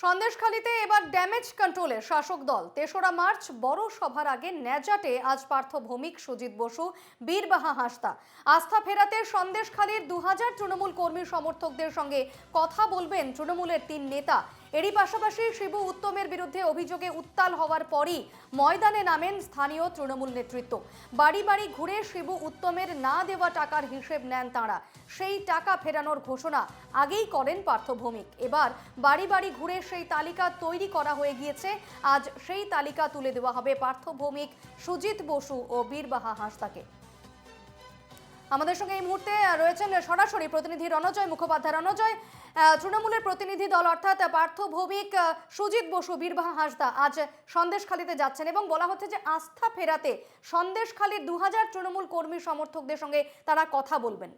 সন্দেশখালীতে এবার ড্যামেজ কন্ট্রোলে শাসক দল। ৩রা মার্চ বড় সভার আগে ন্যাজাটে আজ পার্থ ভৌমিক, সুজিত বসু, বীরবাহা হাঁসদা আস্থা ফেরাতে সন্দেশখালীর ২০০০ তৃণমূল কর্মী সমর্থকদের সঙ্গে কথা বলবেন তৃণমূলের ৩ নেতা। এরই পাশাপাশি শিবু উত্তমের বিরুদ্ধে অভিযোগে উত্তাল হওয়ার পরই ময়দানে নামেন স্থানীয় তৃণমূল নেতৃত্ব। বাড়ি বাড়ি ঘুরে শিবু উত্তমের না দেওয়া টাকার হিসেব নেন তাঁরা। সেই টাকা ফেরানোর ঘোষণা আগেই করেন পার্থ ভৌমিক। এবার বাড়ি বাড়ি ঘুরে সেই তালিকা তৈরি করা হয়ে গিয়েছে। আজ সেই তালিকা তুলে দেওয়া হবে পার্থ ভৌমিক, সুজিত বসু ও বীরবাহা হাঁসদাকে। আমাদের সঙ্গে এই মুহূর্তে রয়েছেন সরাসরি প্রতিনিধি রণজয় মুখোপাধ্যায়। রণজয়, তৃণমূলের প্রতিনিধি দল অর্থাৎ পার্থ ভৌমিক, সুজিত বসু, বীরবাহা হাঁসদা আজ সন্দেশখালীতে যাচ্ছেন এবং বলা হচ্ছে যে আস্থা ফেরাতে সন্দেশখালীর ২০০০ তৃণমূল কর্মী সমর্থকদের সঙ্গে তারা কথা বলবেন।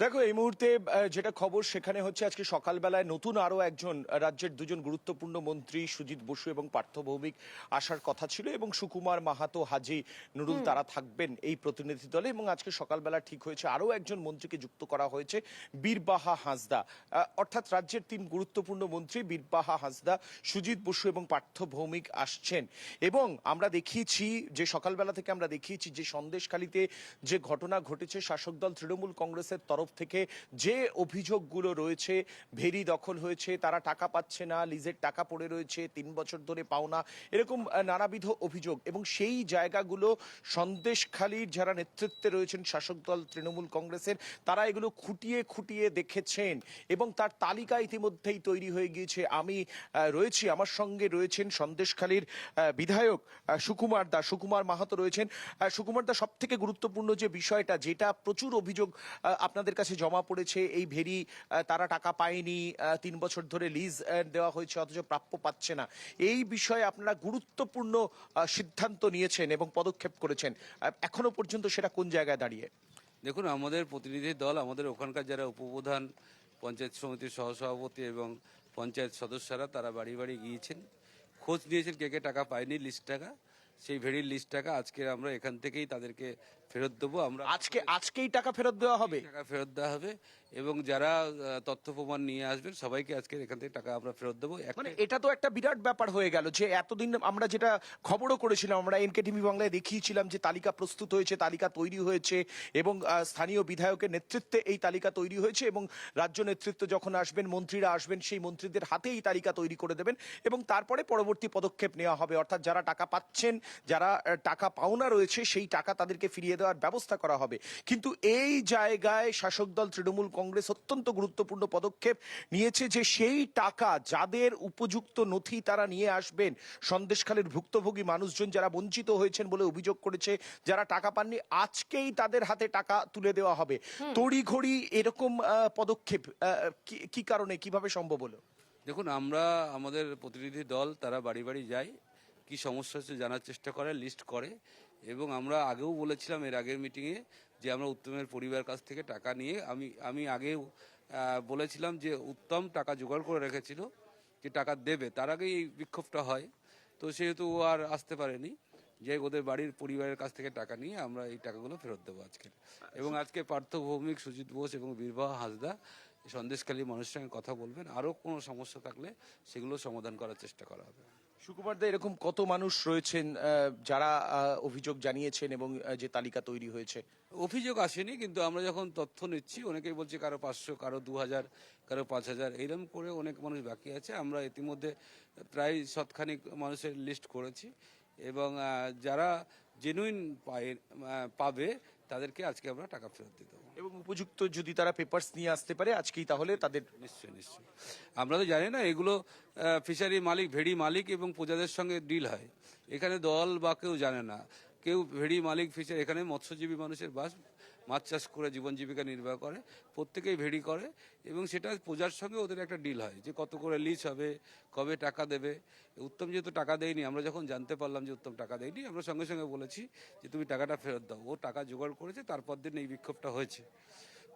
দেখো, এই মুহূর্তে যেটা খবর সেখানে হচ্ছে আজকে সকালবেলায় নতুন আরো একজন রাজ্যের দুজন গুরুত্বপূর্ণ মন্ত্রী সুজিত বসু এবং পার্থ ভৌমিক আসার কথা ছিল এবং সুকুমার মাহাতো, হাজি নুরুল তারা থাকবেন এই প্রতিনিধি দলে। এবং আজকে সকালবেলা ঠিক হয়েছে আরো একজন মন্ত্রীকে যুক্ত করা হয়েছে, বীরবাহা হাঁসদা। অর্থাৎ রাজ্যের ৩ গুরুত্বপূর্ণ মন্ত্রী বীরবাহা হাঁসদা, সুজিত বসু এবং পার্থ ভৌমিক আসছেন। এবং আমরা দেখিয়েছি যে সকালবেলা থেকে আমরা দেখিয়েছি যে সন্দেশখালীতে যে ঘটনা ঘটেছে, শাসক দল তৃণমূল কংগ্রেসের তরফ থেকে যে অভিযোগগুলো রয়েছে, ভেরি দখল হয়েছে, তারা টাকা পাচ্ছে না, লিজের টাকা পড়ে রয়েছে, ৩ বছর ধরে পাওনা, এরকম নানাবিধ অভিযোগ। এবং সেই জায়গাগুলো সন্দেশখালীর যারা নেতৃত্বে রয়েছেন শাসক দল তৃণমূল কংগ্রেসের, তারা এগুলো খুঁটিয়ে খুঁটিয়ে দেখেছেন এবং তার তালিকা ইতিমধ্যেই তৈরি হয়ে গিয়েছে। আমি রয়েছি, আমার সঙ্গে রয়েছেন সন্দেশখালীর বিধায়ক সুকুমার মাহাতো রয়েছেন। সুকুমার দা, সব থেকে গুরুত্বপূর্ণ যে বিষয়টা, যেটা প্রচুর অভিযোগ আপনাদের কাছে জমা পড়েছে, এই ভেরি তারা টাকা পায়নি, ৩ বছর ধরে লিজ দেওয়া হয়েছে অথচ প্রাপ্য পাচ্ছে না, এই বিষয়ে আপনারা গুরুত্বপূর্ণ সিদ্ধান্ত নিয়েছেন এবং পদক্ষেপ করেছেন, এখনো পর্যন্ত সেটা কোন জায়গায় দাঁড়িয়ে? দেখুন, আমাদের প্রতিনিধি দল, আমাদের ওখানকার যারা উপপ্রধান, পঞ্চায়েত সমিতির সহসভাপতি এবং পঞ্চায়েত সদস্যরা, তারা বাড়ি বাড়ি গিয়েছেন, খোঁজ নিয়েছেন কে কে টাকা পায়নি, লিস্ট টাকা, সেই ভেরির লিস্ট টাকা আজকে আমরা এখান থেকেই তাদেরকে ফেরত দেবো। আমরা আজকেই টাকা ফেরত দেওয়া হবে? টাকা ফেরত দেওয়া হবে এবং যারা তথ্য প্রমাণ নিয়ে আসবেন সবাইকে আজকে এখান থেকে টাকা আমরা ফেরত দেবো। মানে এটা তো একটা বিরাট ব্যাপার হয়ে গেল যে এতদিন আমরা যেটা খবরও করেছিলাম, আমরা এনকে টিভি বাংলায় দেখিয়েছিলাম যে তালিকা প্রস্তুত হয়েছে, তালিকা তৈরি হয়েছে এবং স্থানীয় বিধায়কের নেতৃত্বে এই তালিকা তৈরি হয়েছে এবং রাজ্য নেতৃত্ব যখন আসবেন, মন্ত্রীরা আসবেন, সেই মন্ত্রীদের হাতে এই তালিকা তৈরি করে দেবেন এবং তারপরে পরবর্তী পদক্ষেপ নেওয়া হবে। অর্থাৎ যারা টাকা পাচ্ছেন, যারা টাকা পাওনা রয়েছে, সেই টাকা তাদেরকে ফিরিয়ে দেওয়ার ব্যবস্থা করা হবে। কিন্তু এই জায়গায় শাসক দল তৃণমূল কংগ্রেস অত্যন্ত গুরুত্বপূর্ণ পদক্ষেপ নিয়েছে যে সেই টাকা, যাদের উপযুক্ত নথি তারা নিয়ে আসবেন, সন্দেশখালীর ভুক্তভোগী মানুষজন যারা বঞ্চিত হয়েছেন বলে অভিযোগ করেছে, যারা টাকা পাননি, আজকেই তাদের হাতে টাকা তুলে দেওয়া হবে। তড়িঘড়ি এরকম পদক্ষেপ কি কারণে, কিভাবে সম্ভব হলো? দেখুন, আমরা আমাদের প্রতিনিধি দল তারা বাড়ি বাড়ি যায়, কি সমস্যা হচ্ছে জানার চেষ্টা করে, লিস্ট করে। এবং আমরা আগেও বলেছিলাম এর আগের মিটিংয়ে যে আমরা উত্তমের পরিবার কাছ থেকে টাকা নিয়ে, আমি আগেও বলেছিলাম যে উত্তম টাকা জোগাড় করে রেখেছিল যে টাকা দেবে, তার আগেই এই বিক্ষোভটা হয়। তো সেহেতু ও আর আসতে পারেনি, যে ওদের বাড়ির পরিবারের কাছ থেকে টাকা নিয়ে আমরা এই টাকাগুলো ফেরত দেবো আজকে। এবং আজকে পার্থ ভৌমিক, সুজিত বোস এবং বীরবাহা হাঁসদা সন্দেশখালী মানুষের সঙ্গে কথা বলবেন, আরও কোনো সমস্যা থাকলে সেগুলো সমাধান করার চেষ্টা করা হবে। সুকুমার দা, এরকম কত মানুষ রয়েছেন যারা অভিযোগ জানিয়েছেন এবং যে তালিকা তৈরি হয়েছে? অভিযোগ আসেনি, কিন্তু আমরা যখন তথ্য নিচ্ছি অনেকেই বলছে কারো ৫০০, কারো ২০০০, কারো ৫০০০, এইরকম করে অনেক মানুষ বাকি আছে। আমরা ইতিমধ্যে প্রায় শতখানিক মানুষের লিস্ট করেছি এবং যারা জেনুইন পাবে তাদেরকে আজকে আমরা টাকা ফেরত দিয়ে দেবো। এবং উপযুক্ত যদি তারা পেপারস নিয়ে আসতে পারে আজকেই, তাহলে তাদের নিশ্চয়ই। আমরা তো জানি না, এগুলো ফিশারি মালিক, ভেড়ি মালিক এবং প্রজাদের সঙ্গে ডিল হয়। এখানে দল বা কেউ জানে না, কেউ ভেড়ি মালিক, ফিশারি, এখানে মৎস্যজীবী মানুষের বাস, মাছ চাষ করে জীবন জীবিকা নির্বাহ করে, প্রত্যেকেই ভেড়ি করে এবং সেটা প্রজার সঙ্গে ওদের একটা ডিল হয় যে কত করে লিজ হবে, কবে টাকা দেবে। উত্তম যেহেতু টাকা দেয়নি, আমরা যখন জানতে পারলাম যে উত্তম টাকা দেয়নি, আমরা সঙ্গে সঙ্গে বলেছি যে তুমি টাকাটা ফেরত দাও। ও টাকা জোগাড় করেছে, তারপর দিন এই বিক্ষোভটা হয়েছে।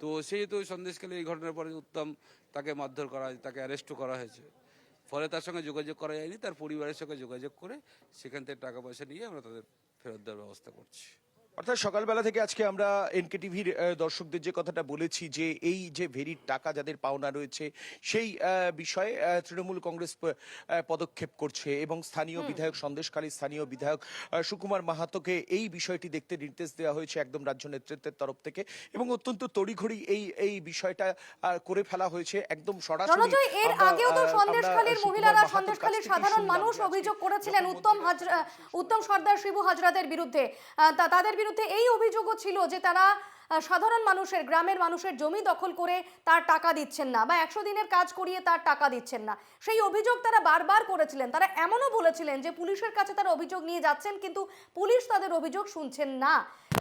তো সেহেতু সন্দেশখালী এই ঘটনার পরে উত্তম তাকে মারধর করা হয়েছে, তাকে অ্যারেস্টও করা হয়েছে। ফলে তার সঙ্গে যোগাযোগ করা যায়নি, তার পরিবারের সঙ্গে যোগাযোগ করে সেখান থেকে টাকা পয়সা নিয়ে আমরা তাদের ফেরত দেওয়ার ব্যবস্থা করছি। অর্থাৎ সকালবেলা থেকে আজকে আমরা এনকে টিভির দর্শকদের যে কথাটা বলেছি যে এই যে ভেরির টাকা যাদের পাওনা রয়েছে সেই বিষয়ে তৃণমূল কংগ্রেস পদক্ষেপ করছে এবং স্থানীয় বিধায়ক সন্দেশখালীর স্থানীয় বিধায়ক সুকুমার মাহাতোকে এই বিষয়টি দেখতে নির্দেশ দেওয়া হয়েছে একদম রাজ্য নেতৃত্বের তরফ থেকে এবং অত্যন্ত তড়িঘড়ি এই বিষয়টা করে ফেলা হয়েছে একদম সরাসরি। রণজয়, এর আগেও তো সন্দেশখালীর মহিলারা, সন্দেশখালীর সাধারণ মানুষ অভিযোগ করেছিলেন উত্তম সর্দার শিবু হাজরাদের বিরুদ্ধে। তাদের বিরুদ্ধে এই অভিযোগও ছিল যে তারা সাধারণ মানুষের, গ্রামের মানুষের জমি দখল করে তার টাকা দিচ্ছেন না বা 100 দিনের কাজ করিয়ে তার টাকা দিচ্ছেন না। সেই অভিযোগ তারা বারবার করেছিলেন। তারা এমনও বলেছিলেন যে পুলিশের কাছে তারা অভিযোগ নিয়ে যাচ্ছেন, কিন্তু পুলিশ তাদের অভিযোগ শুনছেন না।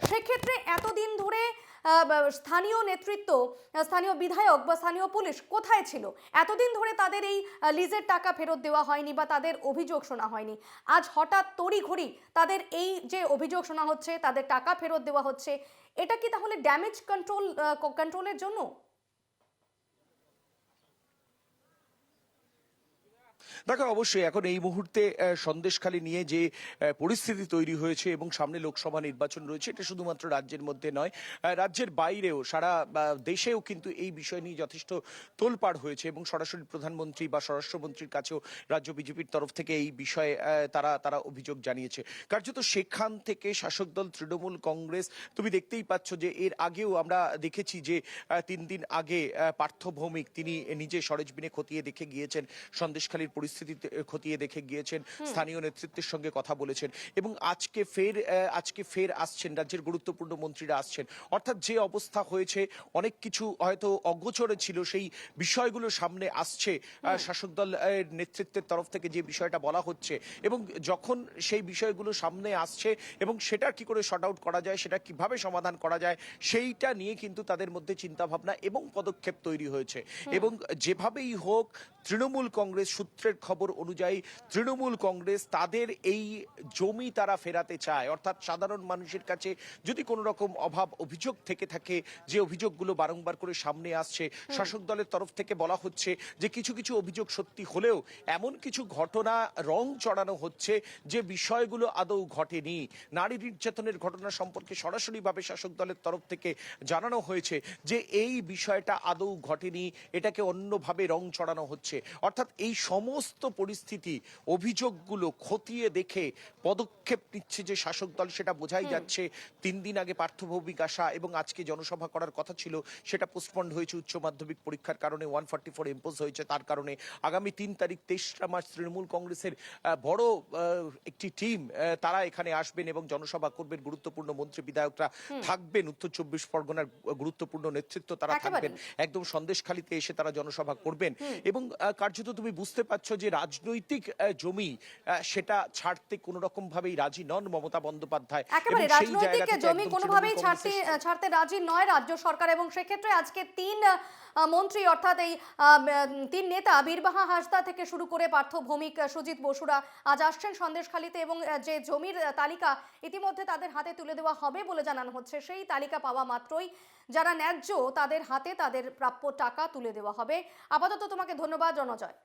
সেক্ষেত্রে এতদিন ধরে স্থানীয় নেতৃত্ব, স্থানীয় বিধায়ক বা স্থানীয় পুলিশ কোথায় ছিল? এতদিন ধরে তাদের এই লিজের টাকা ফেরত দেওয়া হয়নি বা তাদের অভিযোগ শোনা হয়নি। আজ হঠাৎ তড়িঘড়ি তাদের এই যে অভিযোগ শোনা হচ্ছে, তাদের টাকা ফেরত দেওয়া হচ্ছে, এটা কি তাহলে ড্যামেজ কন্ট্রোলের জন্য? দেখো, অবশ্যই এখন এই মুহূর্তে সন্দেশখালী নিয়ে যে পরিস্থিতি তৈরি হয়েছে এবং সামনে লোকসভা নির্বাচন রয়েছে, এটা শুধুমাত্র রাজ্যের মধ্যে নয়, রাজ্যের বাইরেও সারা দেশেও কিন্তু এই বিষয় নিয়ে যথেষ্ট তোলপাড় হয়েছে এবং সরাসরি প্রধানমন্ত্রী বা স্বরাষ্ট্রমন্ত্রীর কাছেও রাজ্য বিজেপির তরফ থেকে এই বিষয়ে তারা অভিযোগ জানিয়েছে। কার্যত সেখান থেকে শাসক দল তৃণমূল কংগ্রেস, তুমি দেখতেই পাচ্ছ যে এর আগেও আমরা দেখেছি যে 3 দিন আগে পার্থ ভৌমিক তিনি নিজে সরেজমিনে খতিয়ে দেখে গিয়েছেন, সন্দেশখালীর পরিস্থিতি খতিয়ে দেখে গিয়েছেন, স্থানীয় নেতৃত্বের সঙ্গে কথা বলেছেন এবং আজকে ফের আসছেন, রাজ্যের গুরুত্বপূর্ণ মন্ত্রীরা আসছেন। অর্থাৎ যে অবস্থা হয়েছে, অনেক কিছু হয়তো অগোচরে ছিল, সেই বিষয়গুলো সামনে আসছে শাসক দল নেতৃত্বের তরফ থেকে যে বিষয়টা বলা হচ্ছে এবং যখন সেই বিষয়গুলো সামনে আসছে এবং সেটা কি করে শর্ট আউট করা যায়, সেটা কিভাবে সমাধান করা যায়, সেইটা নিয়ে কিন্তু তাদের মধ্যে চিন্তা ভাবনা এবং পদক্ষেপ তৈরি হয়েছে। এবং যেভাবেই হোক, তৃণমূল কংগ্রেস সূত্রের খবর অনুযায়ী তৃণমূল কংগ্রেস তাদের এই জমি তারা ফেরাতে চায়। অর্থাৎ সাধারণ মানুষের কাছে যদি কোনো রকম অভাব অভিযোগ থেকে থাকে, যে অভিযোগগুলো বারংবার করে সামনে আসছে, শাসক দলের তরফ থেকে বলা হচ্ছে যে কিছু কিছু অভিযোগ সত্যি হলেও এমন কিছু ঘটনা রং চড়ানো হচ্ছে যে বিষয়গুলো আদৌ ঘটেনি। নারী নির্যাতনের ঘটনা সম্পর্কে সরাসরিভাবে শাসক দলের তরফ থেকে জানানো হয়েছে যে এই বিষয়টা আদৌ ঘটেনি, এটাকে অন্যভাবে রং চড়ানো হচ্ছে। অর্থাৎ এই সমস্ত পরিস্থিতি, অভিযোগগুলো খতিয়ে দেখে পদক্ষেপ নিচ্ছে যে শাসক দল, সেটা বোঝাই যাচ্ছে। 3 দিন আগে পার্থ ভৌমিক আসা এবং আজকে জনসভা করার কথা ছিল, সেটা পোস্টপন্ড হয়েছে উচ্চ মাধ্যমিক পরীক্ষার কারণে, 144 ইম্পোজ হয়েছে তার কারণে। আগামী 3 তারিখ 23 মার্চ তৃণমূল কংগ্রেসের বড় একটি টিম তারা এখানে আসবেন এবং জনসভা করবেন, গুরুত্বপূর্ণ মন্ত্রী বিধায়করা থাকবেন, উত্তর 24 পরগনার গুরুত্বপূর্ণ নেতৃত্ব তারা থাকবেন, একদম সন্দেশখালীতে এসে তারা জনসভা করবেন এবং কার্যত তুমি বুঝতে পারছো যে রাজনৈতিক জমি সেটা ছাড়তে কোনো রকম ভাবেই রাজি নন মমতা বন্দ্যোপাধ্যায়। একেবারে রাজনৈতিক জমি কোনোভাবেই ছাড়তে রাজি নয় রাজ্য সরকার। এবং সেক্ষেত্রে আজকে 3 মন্ত্রী, অর্থাৎ এই 3 নেতা, বীরবাহা হাঁসদা থেকে শুরু করে পার্থ ভৌমিক, সুজিত বসুরা আজ আসছেন সন্দেশখালীতে এবং যে জমির তালিকা ইতিমধ্যে তাদের হাতে তুলে দেওয়া হবে বলে জানানো হচ্ছে। সেই তালিকা পাওয়া মাত্রই যারা ন্যায্য তাদের হাতে তাদের প্রাপ্য টাকা তুলে দেওয়া হবে। আপাতত তোমাকে ধন্যবাদ রণজয়।